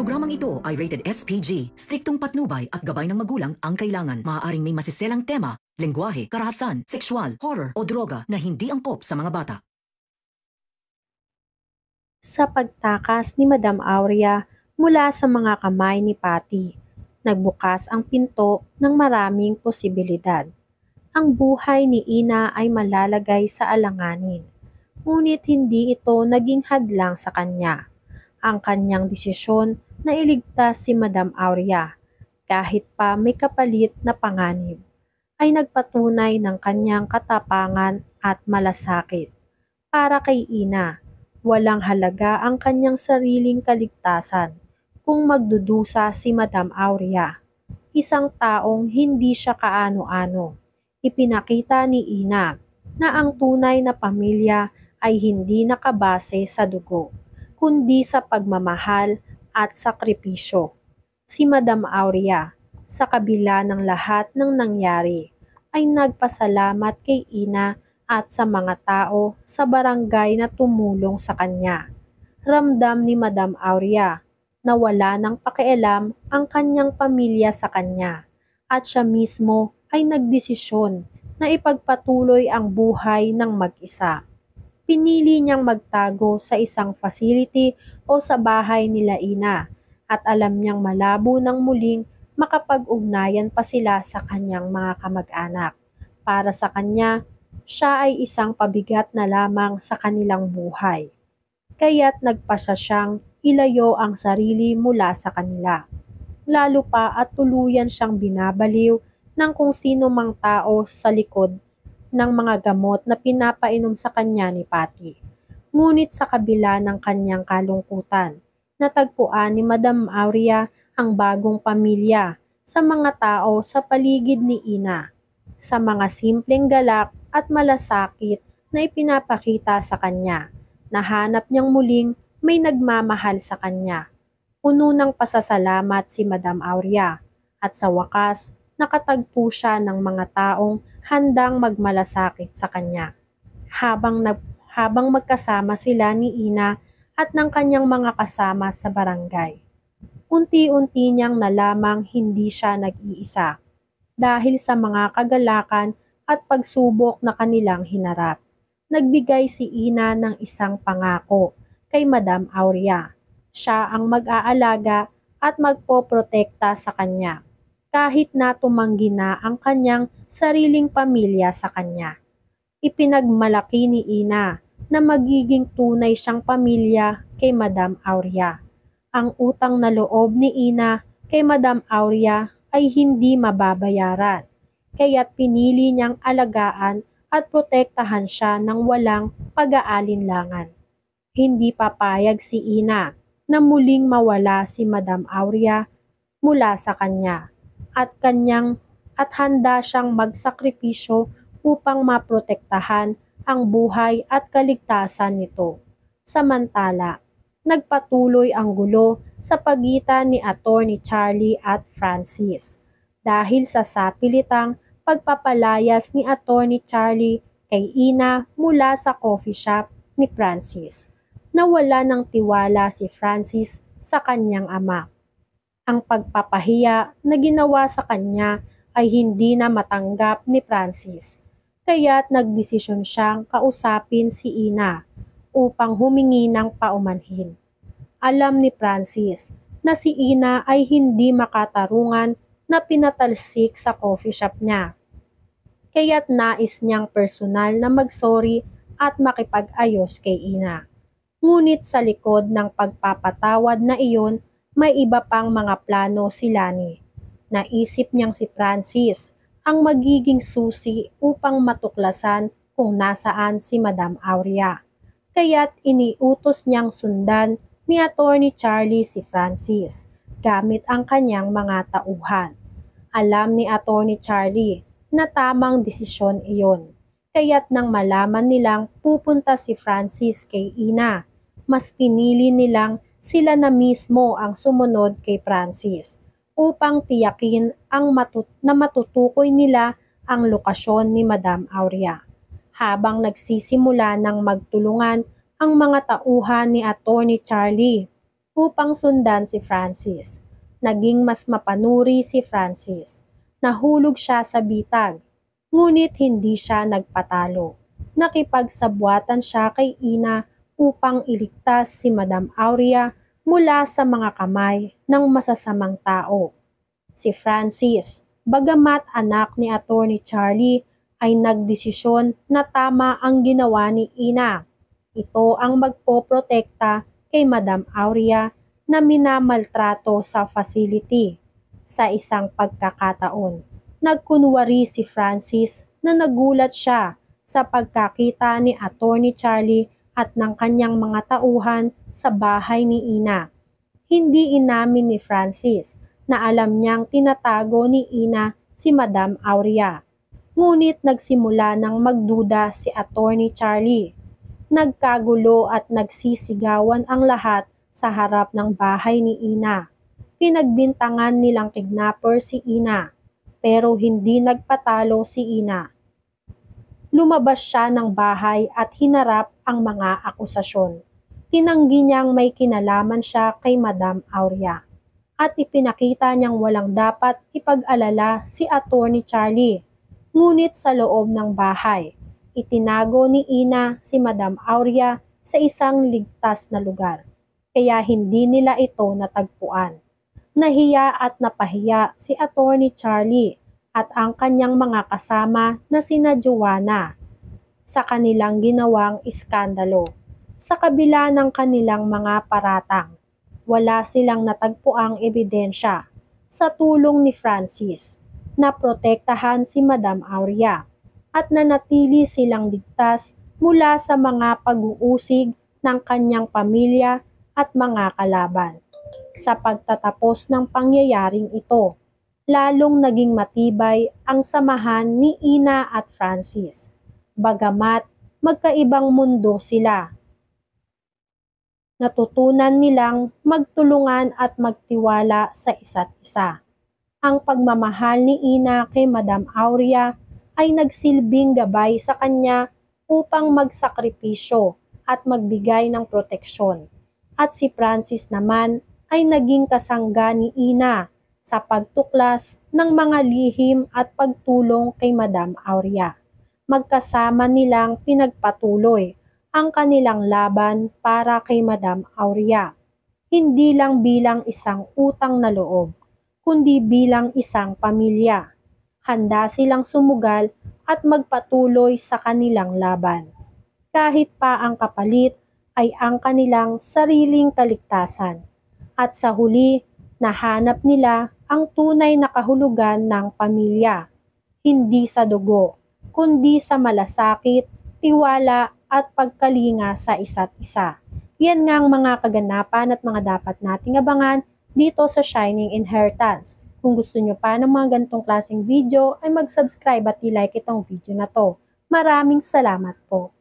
Programang ito ay rated SPG. Striktong patnubay at gabay ng magulang ang kailangan. Maaaring may masiselang tema, lengguwahe, karahasan, sexual, horror o droga na hindi angkop sa mga bata. Sa pagtakas ni Madam Aurea mula sa mga kamay ni Patty, nagbukas ang pinto ng maraming posibilidad. Ang buhay ni Ina ay malalagay sa alanganin, ngunit hindi ito naging hadlang sa kanya. Ang kanyang desisyon na iligtas si Madam Aurea, kahit pa may kapalit na panganib, ay nagpatunay ng kanyang katapangan at malasakit. Para kay Ina, walang halaga ang kanyang sariling kaligtasan kung magdudusa si Madam Aurea, isang taong hindi siya kaano-ano. Ipinakita ni Ina na ang tunay na pamilya ay hindi nakabase sa dugo, kundi sa pagmamahal at sakripisyo. Si Madam Aurea, sa kabila ng lahat ng nangyari, ay nagpasalamat kay Ina at sa mga tao sa barangay na tumulong sa kanya. Ramdam ni Madam Aurea na wala nang pakialam ang kanyang pamilya sa kanya at siya mismo ay nagdesisyon na ipagpatuloy ang buhay ng mag-isa. Pinili niyang magtago sa isang facility o sa bahay nila Ina at alam niyang malabo nang muling makapag-ugnayan pa sila sa kanyang mga kamag-anak. Para sa kanya, siya ay isang pabigat na lamang sa kanilang buhay. Kaya't nagpasya siyang ilayo ang sarili mula sa kanila. Lalo pa at tuluyan siyang binabaliw ng kung sino mang tao sa likod ng mga gamot na pinapainom sa kanya ni Patty. Ngunit sa kabila ng kanyang kalungkutan, natagpuan ni Madam Aurea ang bagong pamilya sa mga tao sa paligid ni Ina, sa mga simpleng galak at malasakit na ipinapakita sa kanya. Nahanap niyang muling may nagmamahal sa kanya. Puno ng pasasalamat si Madam Aurea at sa wakas nakatagpo siya ng mga taong handang magmalasakit sa kanya. Habang magkasama sila ni Ina at ng kanyang mga kasama sa barangay, unti-unti niyang nalamang hindi siya nag-iisa dahil sa mga kagalakan at pagsubok na kanilang hinarap. Nagbigay si Ina ng isang pangako kay Madam Aurea. Siya ang mag-aalaga at magpoprotekta sa kanya, kahit na tumanggi na ang kanyang sariling pamilya sa kanya. Ipinagmalaki ni Ina na magiging tunay siyang pamilya kay Madam Aurea. Ang utang na loob ni Ina kay Madam Aurea ay hindi mababayaran, kaya't pinili niyang alagaan at protektahan siya ng walang pag-aalinlangan. Hindi papayag si Ina na muling mawala si Madam Aurea mula sa kanya at handa siyang magsakripisyo upang maprotektahan ang buhay at kaligtasan nito. Samantala, nagpatuloy ang gulo sa pagitan ni Attorney Charlie at Francis dahil sa sapilitang pagpapalayas ni Attorney Charlie kay Ina mula sa coffee shop ni Francis. Nawala ng tiwala si Francis sa kanyang ama. Ang pagpapahiya na ginawa sa kanya ay hindi na matanggap ni Francis, kaya't nagdesisyon siyang kausapin si Ina upang humingi ng paumanhin. Alam ni Francis na si Ina ay hindi makatarungan na pinatalsik sa coffee shop niya, kaya't nais niyang personal na magsorry at makipag-ayos kay Ina. Ngunit sa likod ng pagpapatawad na iyon, may iba pang mga plano si Lani. Naisip niyang si Francis ang magiging susi upang matuklasan kung nasaan si Madam Aurea. Kaya't iniutos niyang sundan ni Attorney Charlie si Francis gamit ang kanyang mga tauhan. Alam ni Attorney Charlie na tamang desisyon iyon. Kaya't nang malaman nilang pupunta si Francis kay Ina, mas pinili nilang sila na mismo ang sumunod kay Francis upang tiyakin na matutukoy nila ang lokasyon ni Madam Aurea. Habang nagsisimula ng magtulungan ang mga tauhan ni Attorney Charlie upang sundan si Francis. Naging mas mapanuri si Francis. Nahulog siya sa bitag, ngunit hindi siya nagpatalo. Nakipagsabwatan siya kay Ina upang iligtas si Madam Aurea mula sa mga kamay ng masasamang tao. Si Francis, bagamat anak ni Atty. Charlie, ay nagdesisyon na tama ang ginawa ni Ina. Ito ang magpoprotekta kay Madam Aurea na minamaltrato sa facility. Sa isang pagkakataon, nagkunwari si Francis na nagulat siya sa pagkakita ni Atty. Charlie at ng kanyang mga tauhan sa bahay ni Ina. Hindi inamin ni Francis na alam niyang tinatago ni Ina si Madam Aurea. Ngunit nagsimula ng magduda si Atty. Charlie. Nagkagulo at nagsisigawan ang lahat sa harap ng bahay ni Ina. Pinagbintangan nilang kidnapper si Ina, pero hindi nagpatalo si Ina. Lumabas siya ng bahay at hinarap ang mga akusasyon. Tinanggi niyang may kinalaman siya kay Madam Aurea at ipinakita niyang walang dapat ipag-alala si Atty. Charlie. Ngunit sa loob ng bahay, itinago ni Ina si Madam Aurea sa isang ligtas na lugar, kaya hindi nila ito natagpuan. Nahiya at napahiya si Atty. Charlie at ang kanyang mga kasama na sina Joanna sa kanilang ginawang iskandalo. Sa kabila ng kanilang mga paratang, wala silang natagpuang ebidensya. Sa tulong ni Francis, na protektahan si Madam Aurea at nanatili silang ligtas mula sa mga pag-uusig ng kanyang pamilya at mga kalaban. Sa pagtatapos ng pangyayaring ito, lalong naging matibay ang samahan ni Ina at Francis. Bagamat magkaibang mundo sila, natutunan nilang magtulungan at magtiwala sa isa't isa. Ang pagmamahal ni Ina kay Madam Aurea ay nagsilbing gabay sa kanya upang magsakripisyo at magbigay ng proteksyon. At si Francis naman ay naging kasangga ni Ina sa pagtuklas ng mga lihim at pagtulong kay Madam Aurea. Magkasama nilang pinagpatuloy ang kanilang laban para kay Madam Aurea, hindi lang bilang isang utang na loob, kundi bilang isang pamilya. Handa silang sumugal at magpatuloy sa kanilang laban. Kahit pa ang kapalit ay ang kanilang sariling kaligtasan. At sa huli, nahanap nila ang tunay na kahulugan ng pamilya. Hindi sa dugo, kundi sa malasakit, tiwala at pagkalinga sa isa't isa. Yan nga ang mga kaganapan at mga dapat nating abangan dito sa Shining Inheritance. Kung gusto nyo pa ng mga ganitong klaseng video ay mag-subscribe at i-like itong video na to. Maraming salamat po.